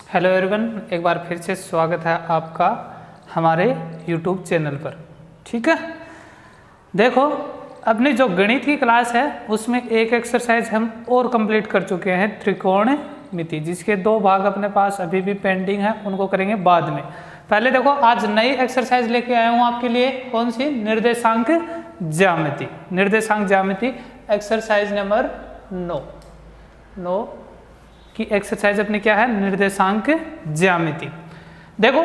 Hello everyone, एक बार फिर से स्वागत है आपका हमारे YouTube चैनल पर। ठीक है, देखो अपनी जो गणित की क्लास है उसमें एक एक्सरसाइज हम और कंप्लीट कर चुके हैं, त्रिकोणमिति, जिसके दो भाग अपने पास अभी भी पेंडिंग है, उनको करेंगे बाद में। पहले देखो आज नई एक्सरसाइज लेके आया हूँ आपके लिए, कौन सी? निर्देशांक ज्यामिति। निर्देशांक ज्यामिति एक्सरसाइज नंबर 9 की एक्सरसाइज अपनी क्या है? निर्देशांक ज्यामिति। देखो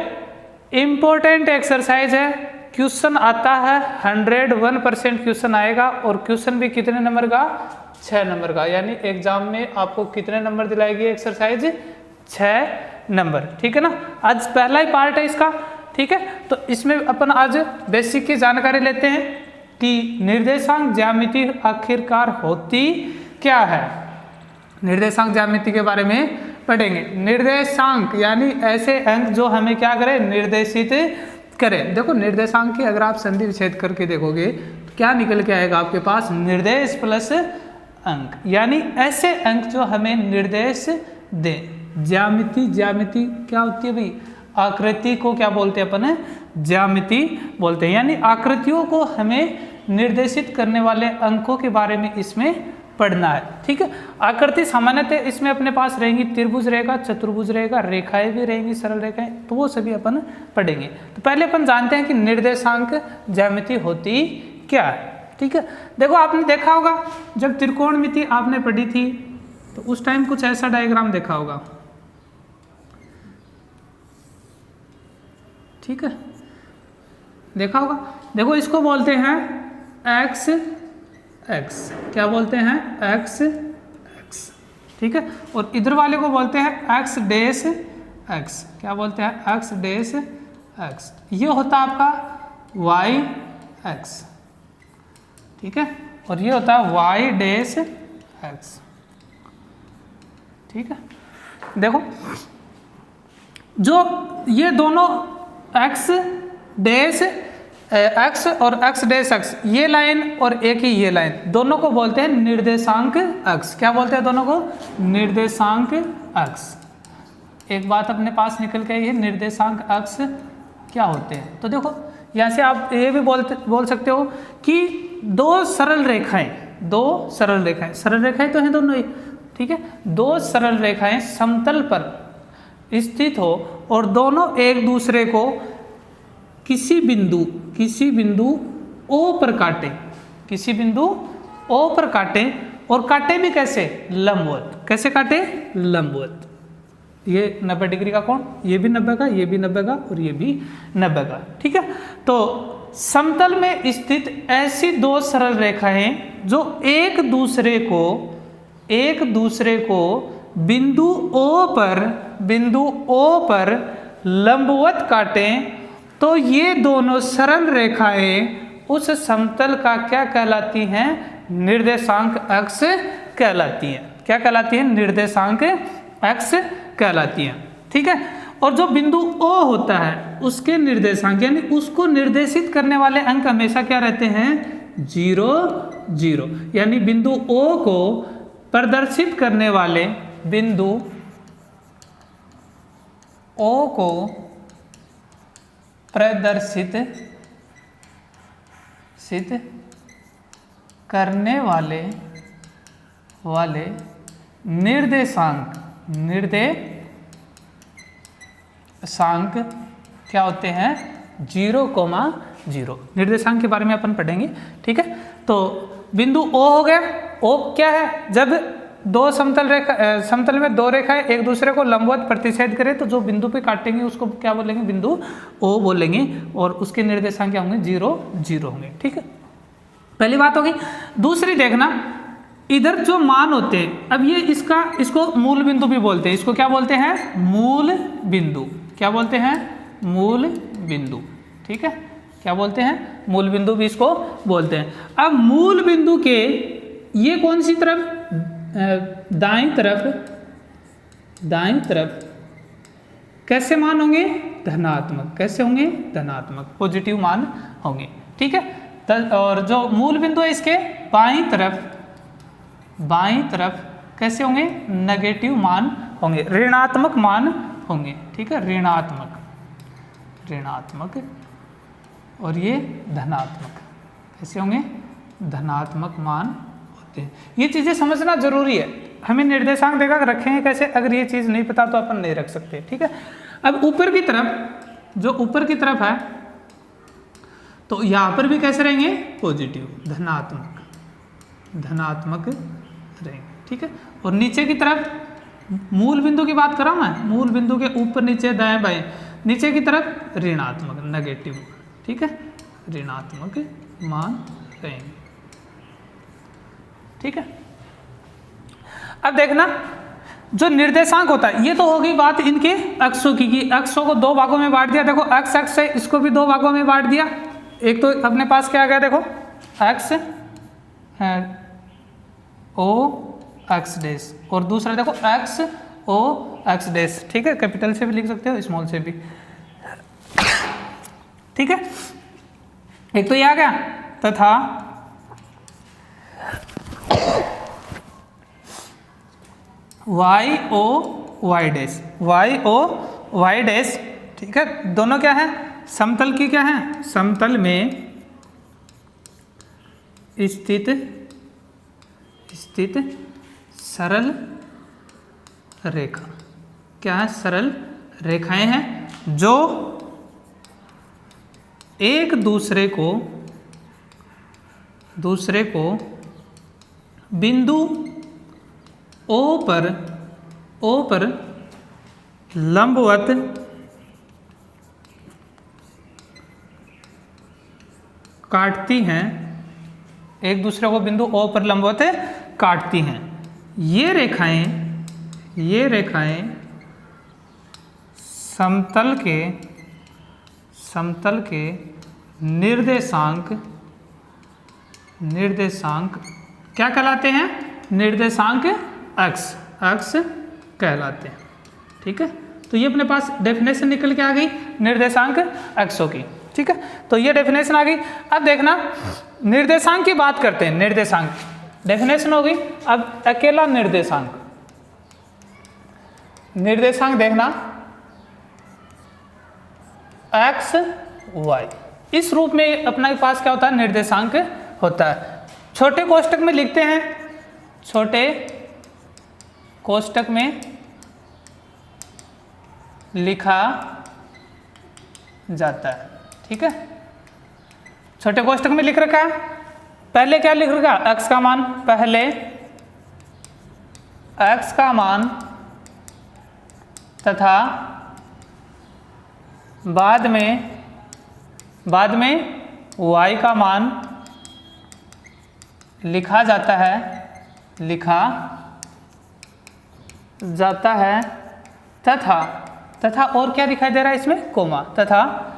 इंपॉर्टेंट एक्सरसाइज है, क्वेश्चन आता है 101% क्वेश्चन आएगा, और क्वेश्चन भी कितने नंबर का? 6 नंबर का। यानी एग्जाम में आपको कितने नंबर दिलाएगी एक्सरसाइज? 6 नंबर। ठीक है ना, आज पहला ही पार्ट है इसका। ठीक है, तो इसमें अपन आज बेसिक की जानकारी लेते हैं कि निर्देशांक ज्यामिति आखिरकार होती क्या है। निर्देशांक ज्यामिति के बारे में पढ़ेंगे। निर्देशांक यानी ऐसे अंक जो हमें क्या करें? निर्देशित करें। देखो निर्देशांक की अगर आप संधि विच्छेद करके देखोगे तो क्या निकल के आएगा आपके पास? निर्देश प्लस अंक, यानी ऐसे अंक जो हमें निर्देश दें। ज्यामिति, ज्यामिति क्या होती है भाई? आकृति को क्या बोलते हैं अपन? ज्यामिति बोलते हैं। यानी आकृतियों को हमें निर्देशित करने वाले अंकों के बारे में इसमें पढ़ना है। ठीक है, आकृति सामान्यतः इसमें अपने पास रहेंगी, त्रिभुज रहेगा, चतुर्भुज रहेगा, रेखाएं भी रहेंगी, सरल रेखाएं, तो वो सभी अपन पढ़ेंगे। तो पहले अपन जानते हैं कि निर्देशांक ज्यामिति होती क्या है। ठीक है, देखो आपने देखा होगा जब त्रिकोणमिति आपने पढ़ी थी तो उस टाइम कुछ ऐसा डायग्राम देखा होगा। ठीक है, देखा होगा। देखो इसको बोलते हैं एक्स एक्स, क्या बोलते हैं? X x. ठीक है, और इधर वाले को बोलते हैं एक्स डैश एक्स, क्या बोलते हैं? X dash x. ये होता है आपका वाई एक्स। ठीक है, और ये होता है वाई डैश एक्स। ठीक है, देखो जो ये दोनों एक्स डैश एक्स और एक्स डैश एक्स, ये लाइन और एक ही ये लाइन, दोनों को बोलते हैं निर्देशांक अक्ष। क्या बोलते हैं दोनों को? निर्देशांक अक्ष। एक बात अपने पास निकल के आई है, निर्देशांक अक्ष क्या होते हैं। तो देखो यहाँ से आप ये भी बोल सकते हो कि दो सरल रेखाएं, सरल रेखाएं तो हैं दोनों ही। ठीक है, दो सरल रेखाएं समतल पर स्थित हो और दोनों एक दूसरे को किसी बिंदु O पर काटे, किसी बिंदु O पर काटे, और काटे भी कैसे? लंबवत। कैसे काटे? लंबवत। ये 90 डिग्री का कोण, ये भी 90 का, ये भी 90 का, और ये भी 90 का। ठीक है, तो समतल में स्थित ऐसी दो सरल रेखाएं जो एक दूसरे को बिंदु O पर लंबवत काटें, तो ये दोनों सरल रेखाएं उस समतल का क्या कहलाती हैं? निर्देशांक अक्ष कहलाती हैं। क्या कहलाती हैं? निर्देशांक अक्ष कहलाती हैं। ठीक है, और जो बिंदु O होता है उसके निर्देशांक यानी उसको निर्देशित करने वाले अंक हमेशा क्या रहते हैं? 0 0। यानी बिंदु O को प्रदर्शित करने वाले बिंदु O को प्रदर्शित करने वाले निर्देशांक क्या होते हैं? 0,0। निर्देशांक के बारे में अपन पढ़ेंगे। ठीक है, तो बिंदु O हो गया। O क्या है? जब दो समतल में दो रेखाएं एक दूसरे को लंबवत प्रतिच्छेद करें तो जो बिंदु पे काटेंगे उसको क्या बोलेंगे? बिंदु O बोलेंगे, और उसके निर्देशांक क्या होंगे? 0 0 होंगे। ठीक है, पहली बात होगी। दूसरी देखना, इधर जो मान होते हैं, अब ये इसको मूल बिंदु भी बोलते हैं। इसको क्या बोलते हैं? मूल बिंदु। क्या बोलते हैं? मूल बिंदु। ठीक है, क्या बोलते हैं? मूल बिंदु भी इसको बोलते हैं। अब मूल बिंदु के ये कौन सी तरफ? दाईं तरफ कैसे मान होंगे? धनात्मक। कैसे होंगे? धनात्मक, पॉजिटिव मान होंगे। ठीक है, और जो मूल बिंदु है इसके बाईं तरफ कैसे होंगे? नेगेटिव मान होंगे, ऋणात्मक मान होंगे, ठीक है, ऋणात्मक, ऋणात्मक, और ये धनात्मक, कैसे होंगे, धनात्मक मान होते हैं। ये चीज़ें समझना जरूरी है। हमें निर्देशांक देगा रखेंगे कैसे, अगर ये चीज़ नहीं पता तो अपन नहीं रख सकते, ठीक है। अब ऊपर की तरफ, जो ऊपर की तरफ है, तो यहाँ पर भी कैसे रहेंगे, पॉजिटिव, धनात्मक, धनात्मक रहेंगे, ठीक है। और नीचे की तरफ मूल बिंदु की बात कर रहा हूँ मैं, मूल बिंदु के ऊपर नीचे दाएं बाएं, नीचे की तरफ ऋणात्मक, नेगेटिव, ठीक है, ऋणात्मक मान रहेंगे, ठीक है। अब देखना जो निर्देशांक होता है, ये तो होगी बात इनके अक्षों की, कि अक्षों को दो भागों में बांट दिया। देखो अक्ष अक्ष है, इसको भी दो भागों में बांट दिया। एक तो अपने पास क्या आ गया, देखो एक्स ओ एक्स डैश, और दूसरा देखो एक्स ओ एक्स डैश, ठीक है, कैपिटल से भी लिख सकते हो, स्मॉल से भी, ठीक है। एक तो ये आ गया, तथा Y O Y dash, Y O Y dash, ठीक है। दोनों क्या है, समतल की क्या है, समतल में स्थित सरल रेखा, क्या है, सरल रेखाएं हैं जो एक दूसरे को बिंदु O पर लंबवत काटती हैं, एक दूसरे को बिंदु O पर लंबवत काटती हैं। ये रेखाएं समतल के निर्देशांक क्या कहलाते हैं, निर्देशांक अक्ष कहलाते हैं, ठीक है। तो ये अपने पास डेफिनेशन निकल के आ गई निर्देशांक अक्षों की, ठीक है। तो ये डेफिनेशन आ गई। अब देखना निर्देशांक की बात करते हैं, निर्देशांक डेफिनेशन हो गई। अब अकेला निर्देशांक देखना एक्स वाई, इस रूप में अपने पास क्या होता है, निर्देशांक होता है। छोटे कोष्टक में लिखते हैं, छोटे कोष्टक में लिखा जाता है, ठीक है। छोटे कोष्टक में लिख रखा है, पहले क्या लिख रखा, x का मान, पहले x का मान तथा बाद में y का मान लिखा जाता है तथा और क्या दिखाई दे रहा है इसमें, कोमा, तथा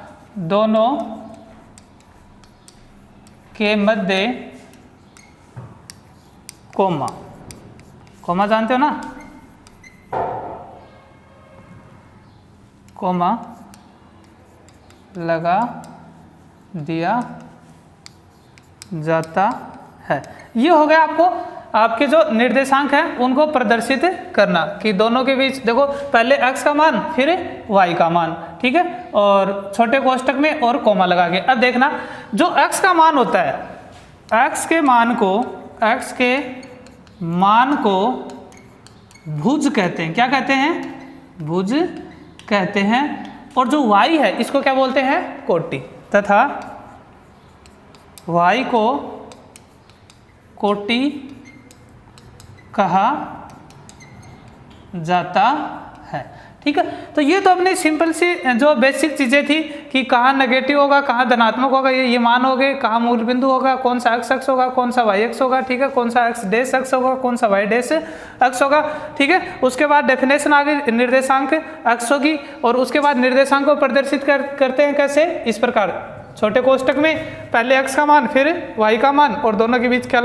दोनों के मध्य कोमा जानते हो ना, कोमा लगा दिया जाता है। ये हो गया आपके जो निर्देशांक हैं उनको प्रदर्शित करना, कि दोनों के बीच देखो पहले x का मान फिर y का मान, ठीक है, और छोटे कोष्टक में और कोमा लगा के। अब देखना जो x का मान होता है, x के मान को भुज कहते हैं, क्या कहते हैं, भुज कहते हैं। और जो y है इसको क्या बोलते हैं, कोटि, तथा y को कोटि कहा जाता है, ठीक है। तो ये तो अपनी सिंपल सी जो बेसिक चीज़ें थी कि कहाँ नेगेटिव होगा, कहाँ धनात्मक होगा, ये मान हो गए, कहाँ मूल बिंदु होगा, कौन सा एक्स अक्ष होगा, कौन सा वाई अक्ष होगा, ठीक है, कौन सा एक्स डैश अक्ष होगा, कौन सा वाई डैश अक्ष होगा, ठीक है। उसके बाद डेफिनेशन आ गई निर्देशांक अक्षों की, और उसके बाद निर्देशांक को प्रदर्शित करते हैं कैसे, इस प्रकार, छोटे कोष्टक में पहले x का मान फिर y का मान, और दोनों के बीच क्या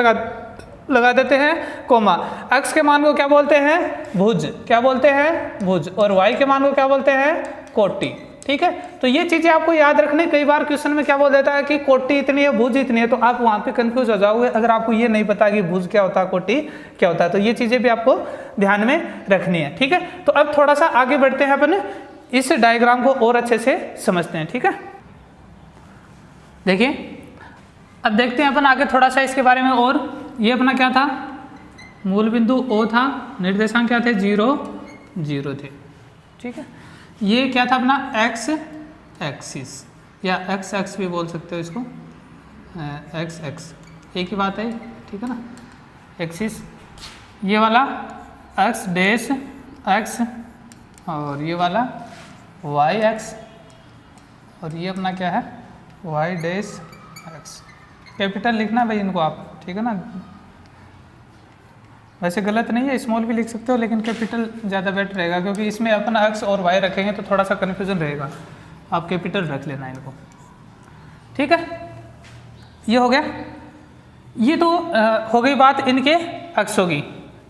लगा देते हैं, कोमा। x के मान को क्या बोलते हैं, भुज, क्या बोलते हैं, भुज, और y के मान को क्या बोलते हैं, कोटि, ठीक ठीक है। तो ये चीजें आपको याद रखनी। कई बार क्वेश्चन में क्या बोल देता है कि कोटि इतनी है, भुज इतनी है, तो आप वहां पे कंफ्यूज हो जाओगे अगर आपको ये नहीं पता कि भुज क्या होता है, कोटि क्या होता है। तो ये चीजें भी आपको ध्यान में रखनी है, ठीक है। तो अब थोड़ा सा आगे बढ़ते हैं, अपन इस डायग्राम को और अच्छे से समझते हैं, ठीक है। देखिए अब देखते हैं अपन आगे थोड़ा सा इसके बारे में। और ये अपना क्या था, मूल बिंदु O था, निर्देशांक क्या थे, 0 0 थे, ठीक है। ये क्या था अपना एक्स एक्सिस या एक्स एक्स भी बोल सकते हो इसको, एक्स एक्स एक ही बात है, ठीक है ना, एक्सिस। ये वाला एक्स डैश एक्स और ये वाला वाई एक्स और ये अपना क्या है वाई डैश एक्स। कैपिटल लिखना भाई इनको आप, ठीक है ना। वैसे गलत नहीं है, स्मॉल भी लिख सकते हो लेकिन कैपिटल ज़्यादा बेटर रहेगा क्योंकि इसमें अपन एक्स और वाई रखेंगे तो थोड़ा सा कन्फ्यूजन रहेगा। आप कैपिटल रख लेना इनको, ठीक है। ये हो गया, ये तो हो गई बात इनके अक्षों की,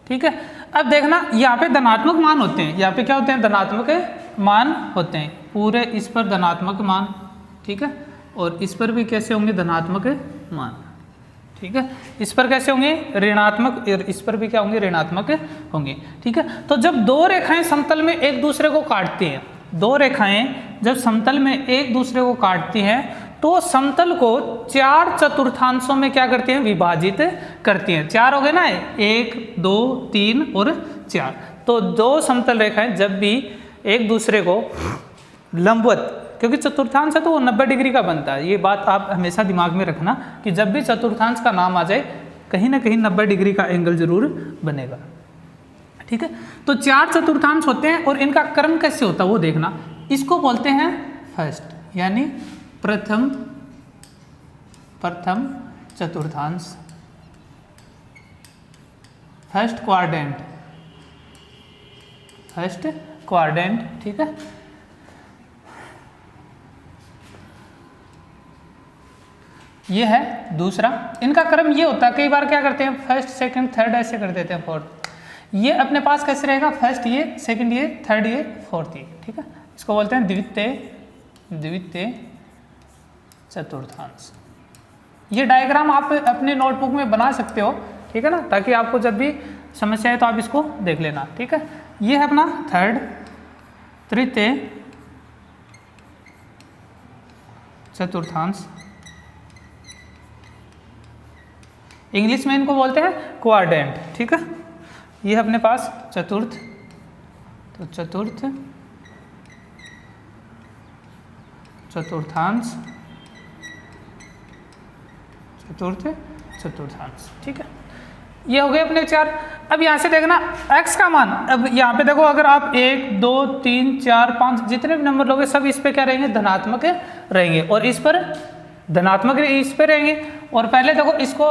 ठीक है। अब देखना यहाँ पे धनात्मक मान होते हैं, यहाँ पे क्या होते हैं, धनात्मक मान होते हैं पूरे, इस पर धनात्मक मान, ठीक है। और इस पर भी कैसे होंगे, धनात्मक मान, ठीक है। इस पर कैसे होंगे, ऋणात्मक, इस पर भी क्या होंगे, ऋणात्मक होंगे, ठीक है। तो जब दो रेखाएं समतल में एक दूसरे को काटती हैं, दो रेखाएं जब समतल में एक दूसरे को काटती हैं तो समतल को 4 चतुर्थांशों में क्या करती हैं, विभाजित करती हैं। 4 हो गए ना, 1 2 3 और 4। तो दो समतल रेखाएं जब भी एक दूसरे को लंबवत, क्योंकि चतुर्थांश है तो वो 90 डिग्री का बनता है, ये बात आप हमेशा दिमाग में रखना कि जब भी चतुर्थांश का नाम आ जाए कहीं ना कहीं 90 डिग्री का एंगल जरूर बनेगा, ठीक है। तो 4 चतुर्थांश होते हैं और इनका क्रम कैसे होता है वो देखना। इसको बोलते हैं फर्स्ट, यानी प्रथम चतुर्थांश, फर्स्ट क्वाड्रेंट, ठीक है। ये है दूसरा। इनका क्रम ये होता है, कई बार क्या करते हैं फर्स्ट सेकंड थर्ड ऐसे कर देते हैं, फोर्थ। ये अपने पास कैसे रहेगा, फर्स्ट ये, सेकंड ये, थर्ड ये, फोर्थ ये, ठीक है। इसको बोलते हैं द्वितीय चतुर्थांश। ये डायग्राम आप अपने नोटबुक में बना सकते हो, ठीक है ना, ताकि आपको जब भी समस्या है तो आप इसको देख लेना, ठीक है। ये है अपना थर्ड, तृतीय चतुर्थांश, इंग्लिश में इनको बोलते हैं क्वाड्रेंट, ठीक है। ये है अपने पास चतुर्थ, तो चतुर्थ चतुर्थांश, ठीक है। ये हो गए अपने 4। अब यहाँ से देखना x का मान, अब यहाँ पे देखो अगर आप 1 2 3 4 5 जितने भी नंबर लोगे सब इस पे क्या रहेंगे, धनात्मक रहेंगे, और इस पर धनात्मक इस पे रहेंगे। और पहले देखो इसको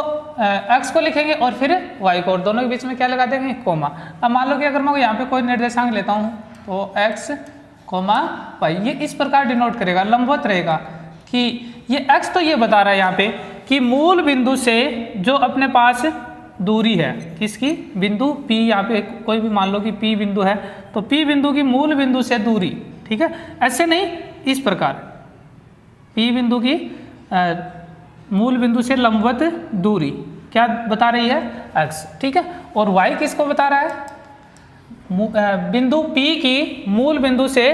x को लिखेंगे और फिर y को, और दोनों के बीच में क्या लगा देंगे, कोमा। अब मान लो कि अगर मैं यहाँ पे कोई निर्देशांक लेता हूँ तो x, y, ये इस प्रकार डिनोट करेगा, लंबवत रहेगा कि ये x तो ये बता रहा है यहाँ पे कि मूल बिंदु से जो अपने पास दूरी है, किसकी, बिंदु P, यहाँ पे कोई भी मान लो कि P बिंदु है तो P बिंदु की मूल बिंदु से दूरी, ठीक है। ऐसे नहीं, इस प्रकार P बिंदु की मूल बिंदु से लंबवत दूरी क्या बता रही है, x, ठीक है। और y किसको बता रहा है, बिंदु P की मूल बिंदु से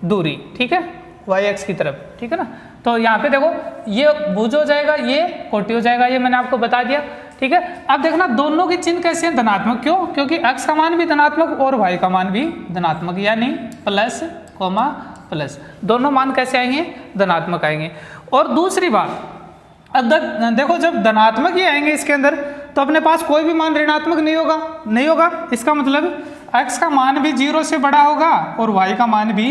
दूरी, ठीक है, y x की तरफ, ठीक है ना। तो यहाँ पे देखो ये भुज हो जाएगा, ये कोटि हो जाएगा, ये मैंने आपको बता दिया, ठीक है। अब देखना दोनों के चिन्ह कैसे हैं, धनात्मक, क्यों, क्योंकि x का मान भी धनात्मक और y का मान भी धनात्मक, यानी प्लस कोमा प्लस, दोनों मान कैसे आएंगे, धनात्मक आएंगे। और दूसरी बात, अब देखो जब धनात्मक ही आएंगे इसके अंदर तो अपने पास कोई भी मान ऋणात्मक नहीं होगा। इसका मतलब x का मान भी 0 से बड़ा होगा और y का मान भी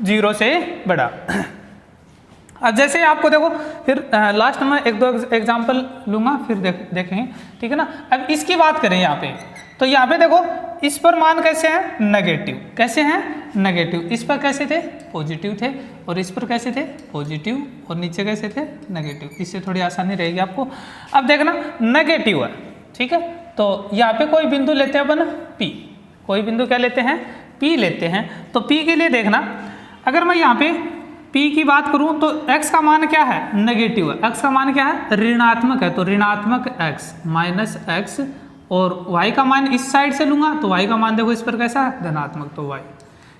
0 से बड़ा। अब जैसे आपको देखो फिर लास्ट में 1-2 एग्जाम्पल लूंगा, फिर देखेंगे, ठीक है ना। अब इसकी बात करें यहाँ पे, तो यहाँ पे देखो इस पर मान कैसे हैं, नेगेटिव, कैसे हैं, नेगेटिव। इस पर कैसे थे, पॉजिटिव थे, और इस पर कैसे थे, पॉजिटिव, और नीचे कैसे थे, नेगेटिव। इससे थोड़ी आसानी रहेगी आपको। अब देखना नेगेटिव है, ठीक है। तो यहाँ पे कोई बिंदु लेते हैं अपन P, कोई बिंदु क्या लेते हैं, P लेते हैं। तो P के लिए देखना अगर मैं यहाँ पे p की बात करूँ तो x का मान क्या है, नेगेटिव है, x का मान क्या है, ऋणात्मक है, तो ऋणात्मक x माइनस x, और y का मान इस साइड से लूंगा तो y का मान देखो इस पर कैसा है, धनात्मक, तो y,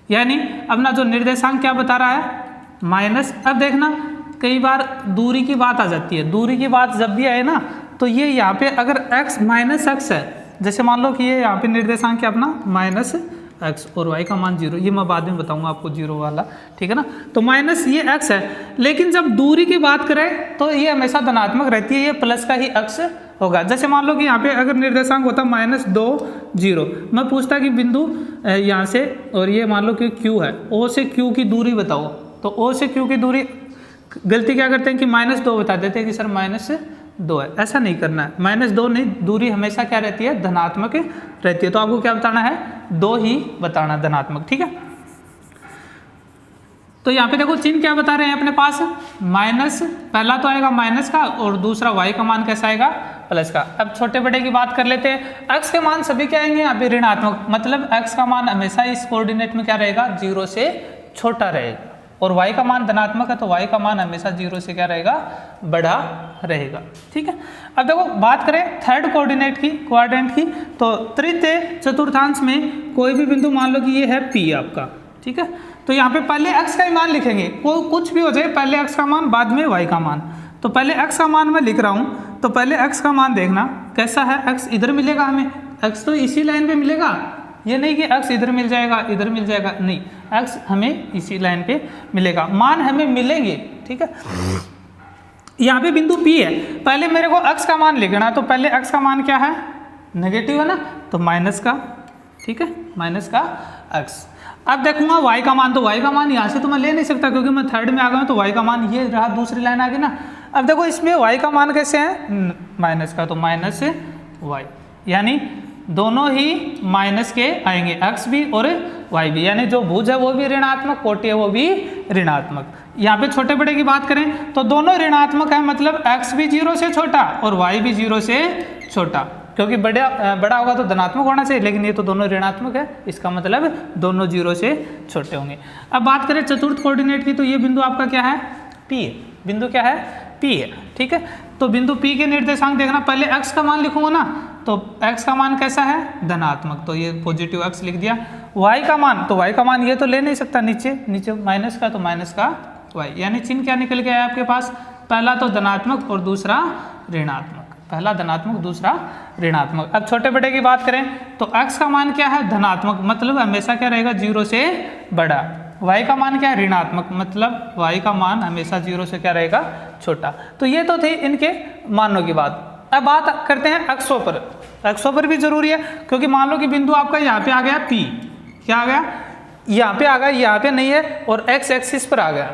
यानी अपना जो निर्देशांक क्या बता रहा है, माइनस। अब देखना कई बार दूरी की बात आ जाती है, दूरी की बात जब भी आए ना तो ये यहाँ पे अगर x माइनस एक्स है, जैसे मान लो कि ये यहाँ पे निर्देशांक क्या अपना माइनस x और y का मान 0, ये मैं बाद में बताऊंगा आपको 0 वाला, ठीक है ना। तो माइनस ये x है, लेकिन जब दूरी की बात करें तो ये हमेशा धनात्मक रहती है, ये प्लस का ही x होगा। जैसे मान लो कि यहाँ पे अगर निर्देशांक होता -2 0, मैं पूछता कि बिंदु यहाँ से, और ये मान लो कि q है, o से q की दूरी बताओ, तो o से q की दूरी, गलती क्या करते हैं कि -2 बता देते हैं कि सर -2 है, ऐसा नहीं करना है, -2 नहीं, दूरी हमेशा क्या रहती है, धनात्मक रहती है। तो आपको क्या बताना है, 2 ही बताना धनात्मक, ठीक है। तो यहाँ पे देखो चिन्ह क्या बता रहे हैं अपने पास, माइनस, पहला तो आएगा माइनस का और दूसरा y का मान कैसा आएगा, प्लस का। अब छोटे बड़े की बात कर लेते हैं, x के मान सभी क्या आएंगे यहाँ पे ऋणात्मक, मतलब x का मान हमेशा इस कोऑर्डिनेट में क्या रहेगा, 0 से छोटा रहेगा, और y का मान धनात्मक है तो y का मान हमेशा 0 से क्या रहेगा, बड़ा रहेगा, ठीक है। अब देखो बात करें थर्ड कोऑर्डिनेट की, तो तृतीय चतुर्थांश में कोई भी बिंदु मान लो कि ये है P आपका, ठीक है। तो यहाँ पे पहले x का ही मान लिखेंगे, वो कुछ भी हो जाए, पहले x का मान बाद में y का मान। तो पहले x का मान मैं लिख रहा हूँ, तो पहले x का मान देखना कैसा है, x इधर मिलेगा हमें, x तो इसी लाइन पे मिलेगा, ये नहीं कि x इधर मिल जाएगा इधर मिल जाएगा, नहीं, x हमें इसी लाइन पे मिलेगा, मान हमें मिलेंगे, ठीक है। यहाँ पे बिंदु P है, पहले मेरे को x का मान लिखना, तो पहले x का मान क्या है, नेगेटिव है ना, तो माइनस का, ठीक है, माइनस का x। अब देखूंगा y का मान, तो y का मान यहाँ से तो मैं ले नहीं सकता क्योंकि मैं थर्ड में आ गया हूँ, तो y का मान ये रहा, दूसरी लाइन आ गई ना। अब देखो इसमें y का मान कैसे है, माइनस का, तो माइनस y, यानी दोनों ही माइनस के आएंगे, x भी और y भी, यानी जो भुज है वो भी ऋणात्मक, कोटि है वो भी ऋणात्मक। यहाँ पे छोटे बड़े की बात करें तो दोनों ऋणात्मक है, मतलब x भी 0 से छोटा और y भी 0 से छोटा, क्योंकि बड़ा होगा तो धनात्मक होना चाहिए, लेकिन ये तो दोनों ऋणात्मक है, इसका मतलब दोनों 0 से छोटे होंगे। अब बात करें चतुर्थ कोऑर्डिनेट की, तो ये बिंदु आपका क्या है, P है, बिंदु क्या है, P है, ठीक है। तो बिंदु P के निर्देशांक देखना, पहले x का मान लिखूंगा ना, तो x का मान कैसा है, धनात्मक, तो ये पॉजिटिव x लिख दिया। y का मान, तो y का मान ये तो ले नहीं सकता, नीचे माइनस का, तो माइनस का y, यानी चिन्ह क्या निकल गया है आपके पास, पहला तो धनात्मक और दूसरा ऋणात्मक, पहला धनात्मक दूसरा ऋणात्मक। अब छोटे बड़े की बात करें तो x का मान क्या है, धनात्मक, मतलब हमेशा क्या रहेगा, 0 से बड़ा। y का मान क्या है, ऋणात्मक, मतलब y का मान हमेशा 0 से क्या रहेगा, छोटा। तो ये तो थी इनके मानों की बात। अब बात करते हैं अक्षों पर, अक्षों पर भी जरूरी है, क्योंकि मान लो कि बिंदु आपका यहाँ पे आ गया P, क्या आ गया, यहाँ पे आ गया, यहाँ पे नहीं है, और x एक्सिस पर आ गया।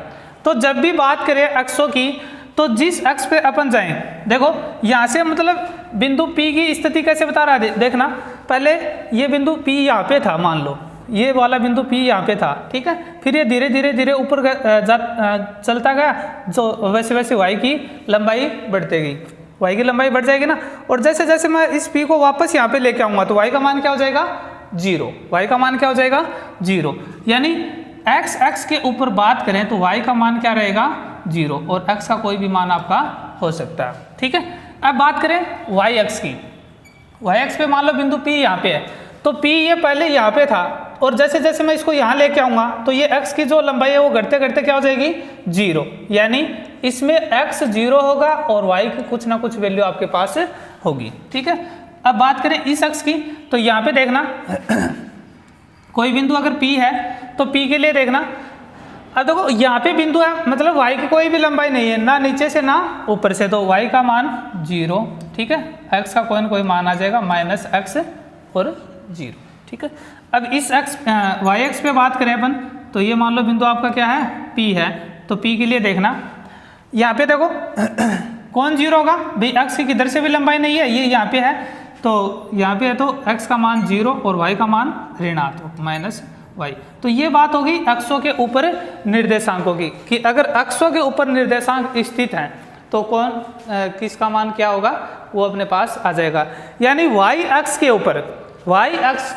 तो जब भी बात करें अक्षों की, तो जिस अक्ष पे अपन जाएं, देखो यहाँ से मतलब बिंदु P की स्थिति कैसे बता रहा है, देखना पहले ये बिंदु P यहाँ पे था, मान लो ये वाला बिंदु P यहाँ पे था, ठीक है। फिर ये धीरे धीरे ऊपर चलता गया, जो वैसे वैसे y की लंबाई बढ़ती गई, y की लंबाई बढ़ जाएगी ना, और जैसे जैसे मैं इस P को वापस यहाँ पे लेके आऊँगा तो y का मान क्या हो जाएगा, 0, y का मान क्या हो जाएगा, 0, यानी x के ऊपर बात करें तो y का मान क्या रहेगा, 0, और x का कोई भी मान आपका हो सकता है, ठीक है। अब बात करें y अक्ष की, y अक्ष पे मान लो बिंदु P यहाँ पे है, तो P ये पहले यहाँ पे था, और जैसे जैसे मैं इसको यहाँ लेके आऊँगा तो ये x की जो लंबाई है वो घटते घटते क्या हो जाएगी, 0, यानी इसमें x 0 होगा और y की कुछ ना कुछ वैल्यू आपके पास होगी, ठीक है। अब बात करें इस अक्ष की, तो यहाँ पे देखना कोई बिंदु अगर P है तो P के लिए देखना, अब देखो यहाँ पे बिंदु है, मतलब y की कोई भी लंबाई नहीं है, ना नीचे से ना ऊपर से, तो y का मान 0, ठीक है, x का कोई ना कोई मान आ जाएगा -x और 0, ठीक है। अब इस x y अक्ष पे बात करें अपन, तो ये मान लो बिंदु आपका क्या है, P है, तो P के लिए देखना यहाँ पे देखो कौन 0 होगा भाई, x की किधर से भी लंबाई नहीं है, ये यहाँ पे है, तो यहाँ पे है, तो x का मान 0 और y का मान ऋणात्मक -y। तो ये बात होगी अक्षों के ऊपर निर्देशांकों की, कि अगर अक्षों के ऊपर निर्देशांक स्थित हैं तो कौन किसका मान क्या होगा वो अपने पास आ जाएगा। यानी y अक्ष के ऊपर, y अक्ष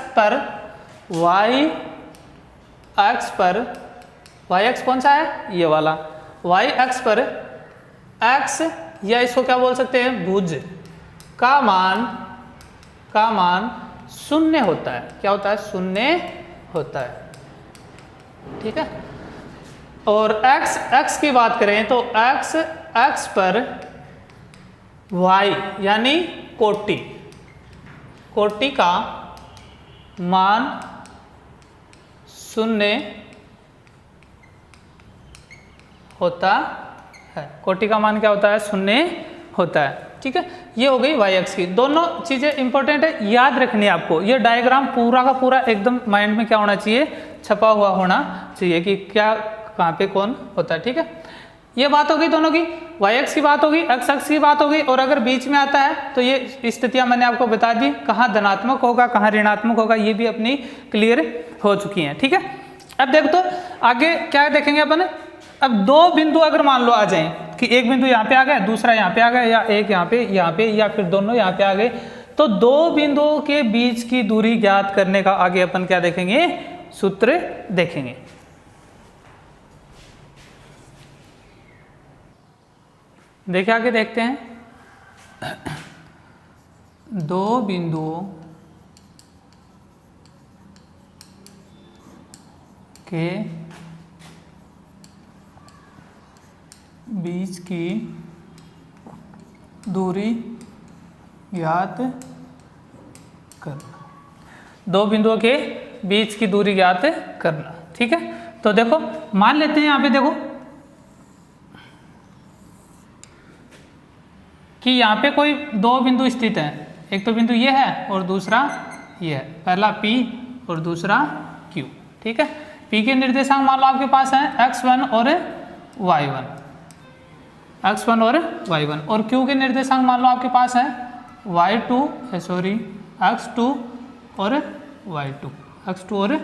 पर वाई एक्स कौन सा है, ये वाला। वाई एक्स पर एक्स या इसको क्या बोल सकते हैं, भुज का मान शून्य होता है। क्या होता है, शून्य होता है, ठीक है। और x की बात करें तो x पर y यानी कोटि का मान शून्य होता है। कोटि का मान क्या होता है, शून्य होता है, ठीक है। ये हो गई वाई एक्स की। दोनों चीज़ें इंपॉर्टेंट है, याद रखनी है आपको। ये डायग्राम पूरा का पूरा एकदम माइंड में क्या होना चाहिए, छपा हुआ होना चाहिए कि क्या कहाँ पे कौन होता है, ठीक है। ये बात होगी दोनों की, वाई एक्स की बात होगी, एक्स एक्स की बात होगी। और अगर बीच में आता है तो ये स्थितियां मैंने आपको बता दी, कहाँ धनात्मक होगा कहाँ ऋणात्मक होगा, ये भी अपनी क्लियर हो चुकी हैं, ठीक है। अब देख तो आगे क्या देखेंगे अपन। अब दो बिंदु अगर मान लो आ जाएं कि एक बिंदु यहाँ पे आ गया, दूसरा यहाँ पे आ गया, या एक यहाँ पे या फिर दोनों यहाँ पे आ गए, तो दो बिंदुओं के बीच की दूरी ज्ञात करने का आगे अपन क्या देखेंगे, सूत्र देखेंगे। देखिए आगे देखते हैं। दो बिंदुओं के बीच की दूरी ज्ञात करना। दो बिंदुओं के बीच की दूरी ज्ञात करना, ठीक है। तो देखो मान लेते हैं यहाँ पे देखो कि यहाँ पे कोई दो बिंदु स्थित हैं। एक तो बिंदु ये है और दूसरा ये है, पहला P और दूसरा Q, ठीक है। P के निर्देशांक मान लो आपके पास हैं x1 और y1, x1 और y1, और Q के निर्देशांक मान लो आपके पास है x2 और y2 और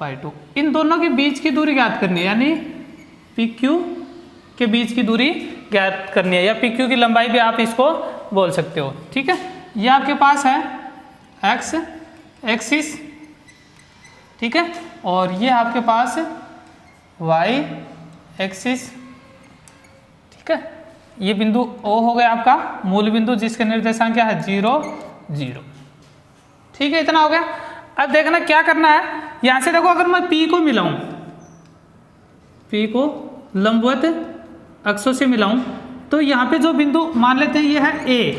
y2। इन दोनों के बीच की दूरी ज्ञात करनी है, यानी PQ के बीच की दूरी ज्ञात करनी है, या PQ की लंबाई भी आप इसको बोल सकते हो, ठीक है। ये आपके पास है x एक्सिस, ठीक है, और ये आपके पास y एक्सिस, ठीक है। ये बिंदु O हो गया आपका मूल बिंदु, जिसके निर्देशांक क्या है 0 0, ठीक है। इतना हो गया। अब देखना क्या करना है, यहां से देखो अगर मैं P को मिलाऊं, P को लंबवत अक्षों से मिलाऊं, तो यहाँ पे जो बिंदु मान लेते हैं ये है A,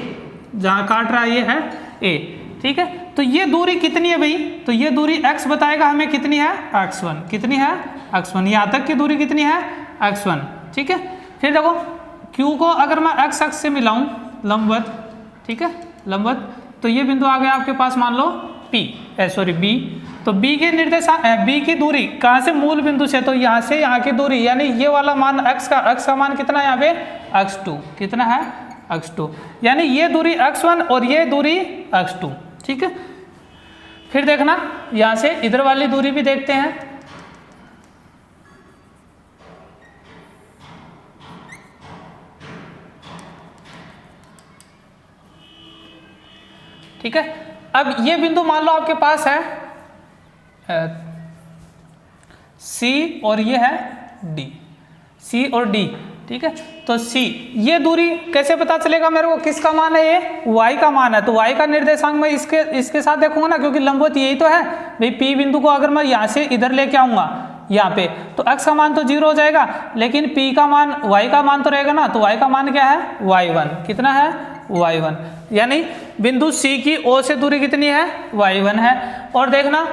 जहाँ काट रहा है ये है A, ठीक है। तो ये दूरी कितनी है भाई, तो ये दूरी x बताएगा हमें कितनी है, x1, कितनी है x1, यहाँ तक की दूरी कितनी है x1, ठीक है। फिर देखो Q को अगर मैं x अक्ष से मिलाऊं लंबवत, ठीक है, लंबवत, तो ये बिंदु आ गया आपके पास मान लो B, तो B के निर्देशांक B की दूरी कहाँ से, मूल बिंदु से, तो यहाँ से यहाँ की दूरी, यानी ये वाला मान x का मान कितना है यहाँ पे x2, कितना है x2, यानी ये दूरी x1 और ये दूरी x2, ठीक है। फिर देखना यहाँ से इधर वाली दूरी भी देखते हैं। ठीक है। अब ये बिंदु मान लो आपके पास है C और ये है D, C और D, ठीक है। तो C, ये दूरी कैसे पता चलेगा मेरे को, किसका मान है, ये y का मान है, तो y का निर्देशांक मैं इसके साथ देखूंगा ना, क्योंकि लंबवत यही तो है भाई। P बिंदु को अगर मैं यहाँ से इधर लेके आऊंगा यहाँ पे, तो x का मान तो 0 हो जाएगा, लेकिन P का मान, y का मान तो रहेगा ना, तो y का मान क्या है y1, कितना है y1, यानी बिंदु C की O से दूरी कितनी है y1 है। और देखना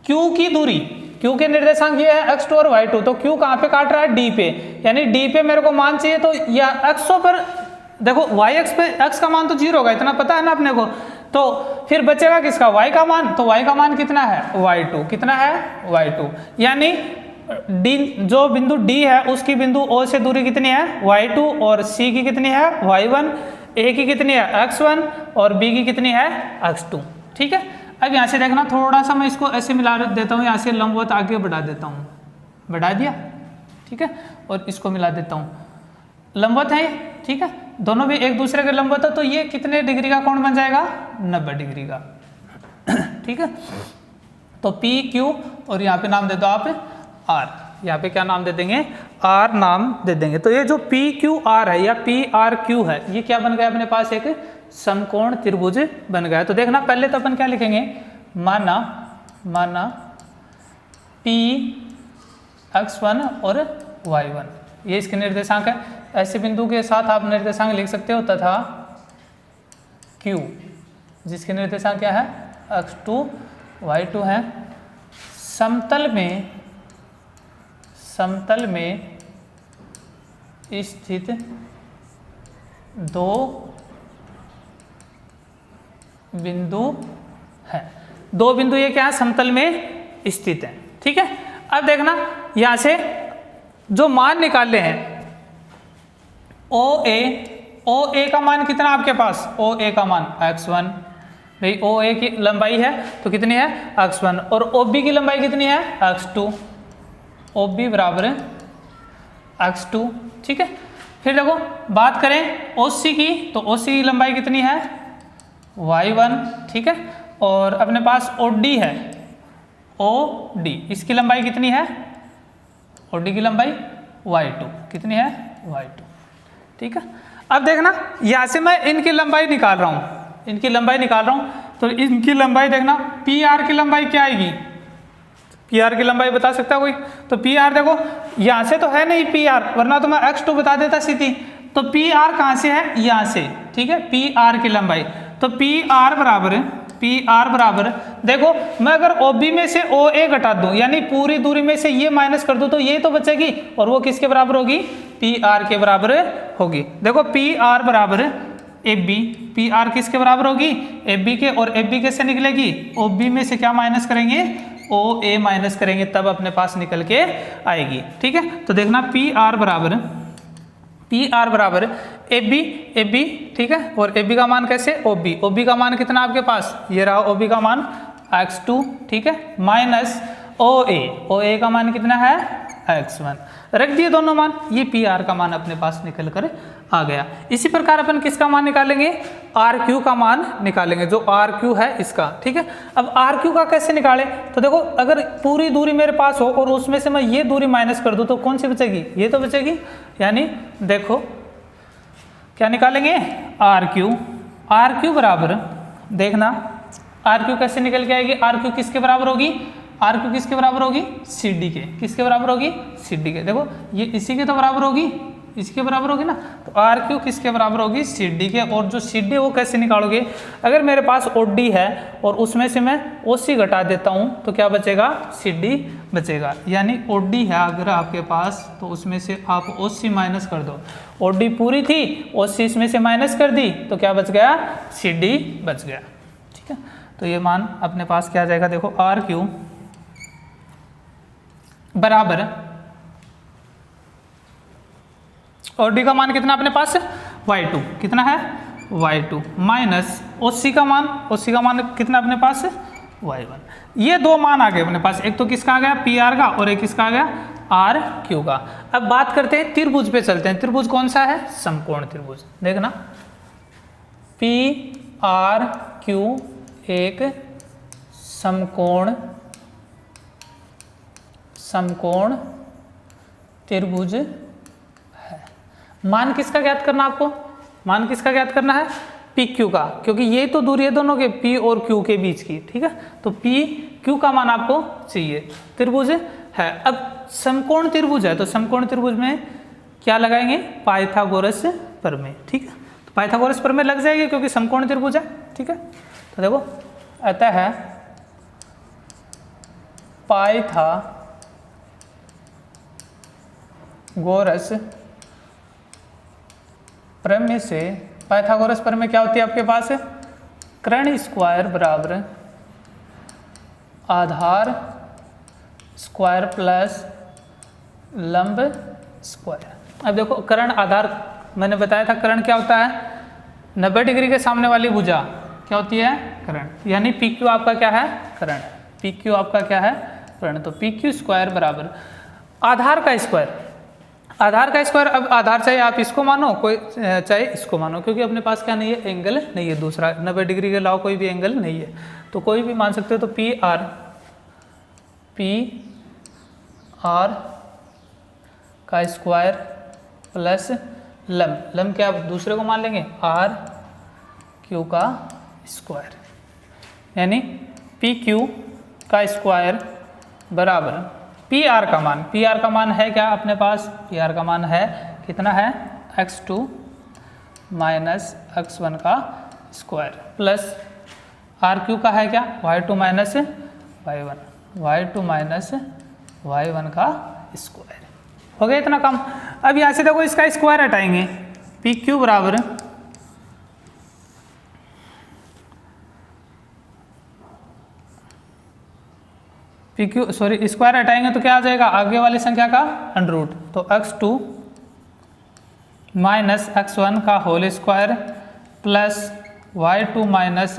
Q की दूरी, Q के निर्देशांक ये है x2 और y2, तो Q कहाँ पे काट रहा है D पे, यानी D पे मेरे को मान चाहिए, तो या x पर देखो y x पे x का मान तो 0 होगा, इतना पता है ना अपने को, तो फिर बचेगा किसका, y का मान, तो y का मान कितना है y2, कितना है y2, यानी D, जो बिंदु D है उसकी बिंदु O से दूरी कितनी है y2, और C की कितनी है y1, A की कितनी है x1 और B की कितनी है x2, ठीक है। अब यहाँ से देखना थोड़ा सा मैं इसको ऐसे मिला देता हूँ, यहाँ से लंबवत आगे बढ़ा देता हूँ, बढ़ा दिया, ठीक है, और इसको मिला देता हूँ, लंबवत है ये, ठीक है, दोनों भी एक दूसरे के लंबवत है, तो ये कितने डिग्री का कोण बन जाएगा 90 डिग्री का, ठीक है। तो P Q और यहाँ पे नाम दे दो आप R, यहाँ पे क्या नाम दे देंगे, आर नाम दे देंगे। तो ये जो पी क्यू आर है या पी आर क्यू है, ये क्या बन गया अपने पास, एक समकोण त्रिभुज बन गया। तो देखना पहले तो अपन क्या लिखेंगे, माना पी x1 और y1 ये इसके निर्देशांक है। ऐसे बिंदु के साथ आप निर्देशांक लिख सकते हो तथा q जिसके निर्देशांक क्या है, x2 y2 है। समतल में स्थित दो बिंदु है, दो बिंदु ये क्या है, समतल में स्थित है। ठीक है, अब देखना यहां से जो मान निकाले हैं ओ ए का मान कितना आपके पास, ओ ए का मान x1, भाई ओ ए की लंबाई है तो कितनी है x1, और ओ बी की लंबाई कितनी है x2, ओ बी बराबर x2। ठीक है, फिर देखो बात करें ओ सी की, तो ओ सी की लंबाई कितनी है y1। ठीक है, और अपने पास ओ डी है, ओ डी इसकी लंबाई कितनी है, ओ डी की लंबाई y2 कितनी है y2। ठीक है, अब देखना यहाँ से मैं इनकी लंबाई निकाल रहा हूँ, इनकी लंबाई निकाल रहा हूँ, तो इनकी लंबाई देखना पी आर की लंबाई क्या आएगी, पी आर की लंबाई बता सकता है कोई, तो पी आर देखो यहाँ से तो है नहीं पी आर, वरना तो मैं x2 बता देता सीधी। तो पी आर कहाँ से है, यहाँ से। ठीक है, पी आर की लंबाई, तो पी आर बराबर देखो मैं अगर OB में से OA घटा दूं, यानी पूरी दूरी में से ये माइनस कर दूं, तो ये तो बचेगी, और वो किसके बराबर होगी, PR के बराबर होगी। देखो PR बराबर AB, PR किसके बराबर होगी, AB के, और AB कैसे निकलेगी, OB में से क्या माइनस करेंगे, OA माइनस करेंगे, तब अपने पास निकल के आएगी। ठीक है, तो देखना PR बराबर AB, ठीक है, और AB का मान कैसे, OB का मान कितना आपके पास, ये रहा OB का मान x2। ठीक है, माइनस OA का मान कितना है x1, रख दिए दोनों मान, ये PR का मान अपने पास निकल कर आ गया। इसी प्रकार अपन किसका मान निकालेंगे, RQ का मान निकालेंगे, जो RQ है इसका। ठीक है, अब RQ का कैसे निकालें, तो देखो अगर पूरी दूरी मेरे पास हो और उसमें से मैं ये दूरी माइनस कर दूं, तो कौन सी बचेगी, ये तो बचेगी, यानी देखो क्या निकालेंगे, RQ बराबर, देखना RQ कैसे निकल के आएगी, RQ किसके बराबर होगी, RQ किसके बराबर होगी, CD के, किसके बराबर होगी, CD के। देखो ये इसी के तो बराबर होगी, इसके बराबर होगी ना, तो RQ किसके बराबर होगी, CD के। और जो CD वो कैसे निकालोगे, अगर मेरे पास OD है और उसमें से मैं OC घटा देता हूँ, तो क्या बचेगा, CD बचेगा। यानी OD है अगर आपके पास, तो उसमें से आप OC माइनस कर दो, OD पूरी थी, OC इसमें से माइनस कर दी, तो क्या बच गया, CD बच गया। ठीक है, तो ये मान अपने पास क्या आ जाएगा, देखो RQ बराबर OD का मान कितना अपने पास है y2, कितना है y2, माइनस OC का मान कितना अपने पास है y1। ये दो मान आ गए अपने पास, एक तो किसका आ गया PR का, और एक किसका आ गया RQ का। अब बात करते हैं त्रिभुज पे चलते हैं, त्रिभुज कौन सा है, समकोण त्रिभुज। देखना PRQ एक समकोण त्रिभुज है। मान किसका ज्ञात करना, आपको मान किसका ज्ञात करना है, PQ का, क्योंकि ये तो दूरी है दोनों के P और Q के बीच की। ठीक है, तो PQ का मान आपको चाहिए, त्रिभुज है। अब समकोण त्रिभुज है, तो समकोण त्रिभुज में क्या लगाएंगे, पाइथागोरस प्रमेय। ठीक है, तो पाइथागोरस प्रमेय लग जाएगी क्योंकि समकोण त्रिभुज है। ठीक है, तो देखो अतः पाइथागोरस प्रमेय से, पाइथागोरस प्रमेय क्या होती है आपके पास, कर्ण स्क्वायर बराबर आधार स्क्वायर प्लस लंब स्क्वायर। अब देखो कर्ण आधार, मैंने बताया था कर्ण क्या होता है, 90 डिग्री के सामने वाली भुजा क्या होती है, कर्ण, यानी PQ आपका क्या है, कर्ण, PQ आपका क्या है, कर्ण। तो PQ स्क्वायर बराबर आधार का स्क्वायर, अब आधार चाहे आप इसको मानो, कोई चाहे इसको मानो, क्योंकि अपने पास क्या नहीं है, एंगल नहीं है दूसरा, 90 डिग्री के अलावा कोई भी एंगल नहीं है, तो कोई भी मान सकते हो। तो PR का स्क्वायर प्लस लम क्या आप दूसरे को मान लेंगे आर क्यू का स्क्वायर, यानी पी क्यू का स्क्वायर बराबर पी आर का मान है क्या अपने पास, पी आर का मान है कितना है x2 माइनस x1 का स्क्वायर प्लस आर क्यू का है क्या y2 minus y1 minus y1 का स्क्वायर। हो गया इतना कम। अब यहाँ से देखो इसका स्क्वायर हटाएंगे, पी क्यू बराबर पी क्यू स्क्वायर हटाएंगे तो क्या आ जाएगा आगे वाली संख्या का अंडर रूट, तो x2 माइनस x1 का whole square plus y2 minus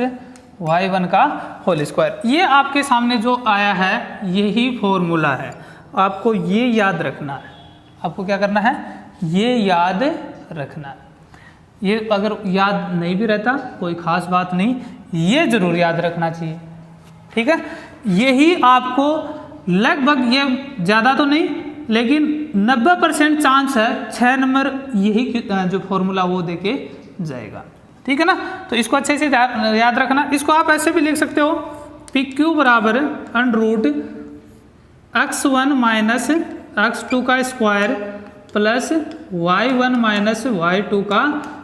y1 का होल स्क्वायर। ये आपके सामने जो आया है यही फॉर्मूला है, आपको ये याद रखना है। आपको क्या करना है, ये याद रखना है। ये अगर याद नहीं भी रहता कोई खास बात नहीं, ये जरूर याद रखना चाहिए, ठीक है। यही आपको लगभग, ये ज़्यादा तो नहीं लेकिन 90% चांस है 6 नंबर यही जो फॉर्मूला वो देके जाएगा, ठीक है ना। तो इसको अच्छे से याद रखना। इसको आप ऐसे भी लिख सकते हो, पी क्यू बराबर under root x1 minus x2 का square plus y1 minus y2 का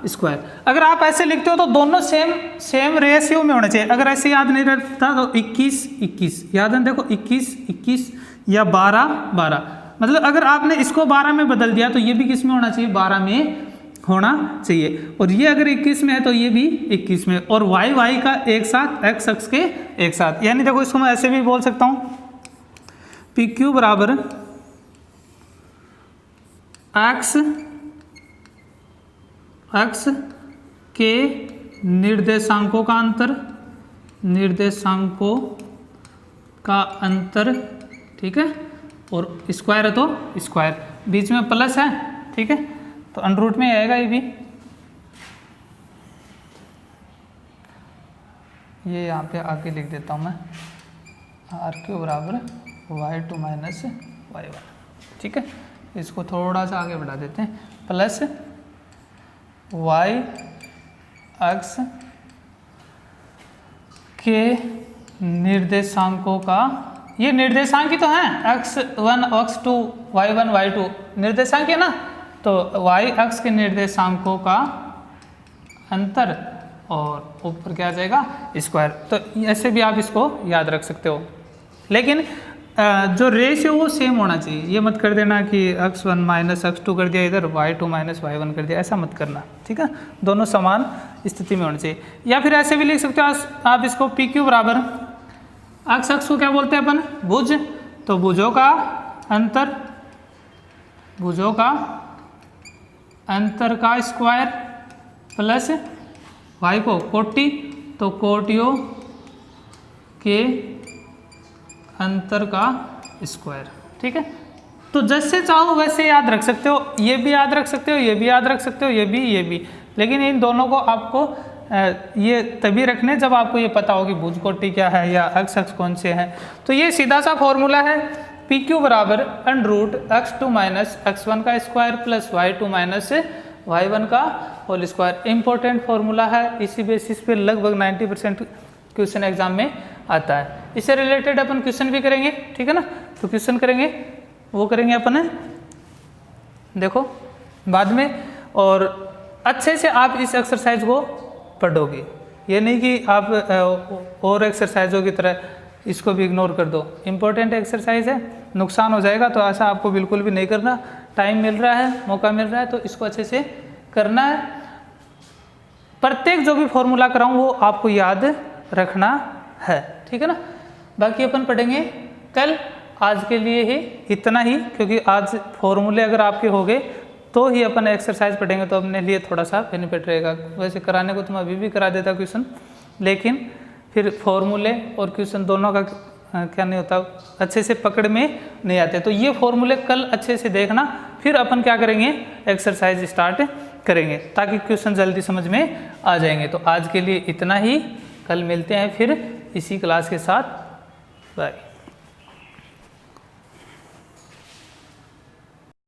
स्क्वायर। अगर आप ऐसे लिखते हो तो दोनों सेम रेशियो में होना चाहिए। अगर ऐसे याद नहीं रहता तो 21 याद है, देखो 21 या 12 मतलब अगर आपने इसको 12 में बदल दिया तो ये भी किस में होना चाहिए, 12 में होना चाहिए। और ये अगर 21 में है तो ये भी 21 में, और y का एक साथ x के एक साथ। यानी देखो इसको मैं ऐसे भी बोल सकता हूँ, पी क्यू बराबर x के निर्देशांकों का अंतर, ठीक है, और स्क्वायर है तो स्क्वायर, बीच में प्लस है, ठीक है, तो अंडर रूट में आएगा ये भी। ये यहाँ पे आगे लिख देता हूँ मैं, आर क्यू बराबर y2 माइनस y1, ठीक है। इसको थोड़ा सा आगे बढ़ा देते हैं, प्लस y x के निर्देशांकों का, ये निर्देशांक ही तो हैं, x1 x2 y1 y2 निर्देशांक है ना, तो y x के निर्देशांकों का अंतर और ऊपर क्या आ जाएगा स्क्वायर। तो ऐसे भी आप इसको याद रख सकते हो, लेकिन जो रेशियो वो सेम होना चाहिए। ये मत कर देना कि x1 माइनस x2 कर दिया इधर, y2 माइनस y1 कर दिया, ऐसा मत करना, ठीक है। दोनों समान स्थिति में होना चाहिए। या फिर ऐसे भी लिख सकते हो आप इसको, पी क्यू बराबर x को क्या बोलते हैं अपन, भुज, तो भुजों का अंतर का स्क्वायर प्लस y को कोटि, तो कोटियों के अंतर का स्क्वायर, ठीक है। तो जैसे चाहो वैसे याद रख सकते हो, ये भी याद रख सकते हो, ये भी याद रख सकते हो, ये भी, लेकिन इन दोनों को आपको ये तभी रखने जब आपको ये पता हो कि भुज कोटि क्या है या x कौन से हैं। तो ये सीधा सा फॉर्मूला है, पी क्यू बराबर under root x2 minus x1 का square plus y2 minus y1 का होल स्क्वायर। इंपॉर्टेंट फॉर्मूला है, इसी बेसिस पे लगभग 90% क्वेश्चन एग्जाम में आता है। इससे रिलेटेड अपन क्वेश्चन भी करेंगे, ठीक है ना। तो क्वेश्चन करेंगे, वो करेंगे अपन देखो बाद में, और अच्छे से आप इस एक्सरसाइज को पढ़ोगे। ये नहीं कि आप और एक्सरसाइजों की तरह इसको भी इग्नोर कर दो। इम्पोर्टेंट एक्सरसाइज है, नुकसान हो जाएगा, तो ऐसा आपको बिल्कुल भी नहीं करना। टाइम मिल रहा है, मौका मिल रहा है, तो इसको अच्छे से करना है। प्रत्येक जो भी फॉर्मूला कराऊँ वो आपको याद रखना है, ठीक है ना। बाकी अपन पढ़ेंगे कल। आज के लिए ही इतना ही, क्योंकि आज फॉर्मूले अगर आपके हो गए तो ही अपन एक्सरसाइज पढ़ेंगे, तो अपने लिए थोड़ा सा बेनिफिट रहेगा। वैसे कराने को तो मैं अभी भी करा देता क्वेश्चन, लेकिन फिर फॉर्मूले और क्वेश्चन दोनों का क्या नहीं होता, अच्छे से पकड़ में नहीं आते। तो ये फॉर्मूले कल अच्छे से देखना, फिर अपन क्या करेंगे, एक्सरसाइज स्टार्ट करेंगे, ताकि क्वेश्चन जल्दी समझ में आ जाएंगे। तो आज के लिए इतना ही, कल मिलते हैं फिर इसी क्लास के साथ। बाय।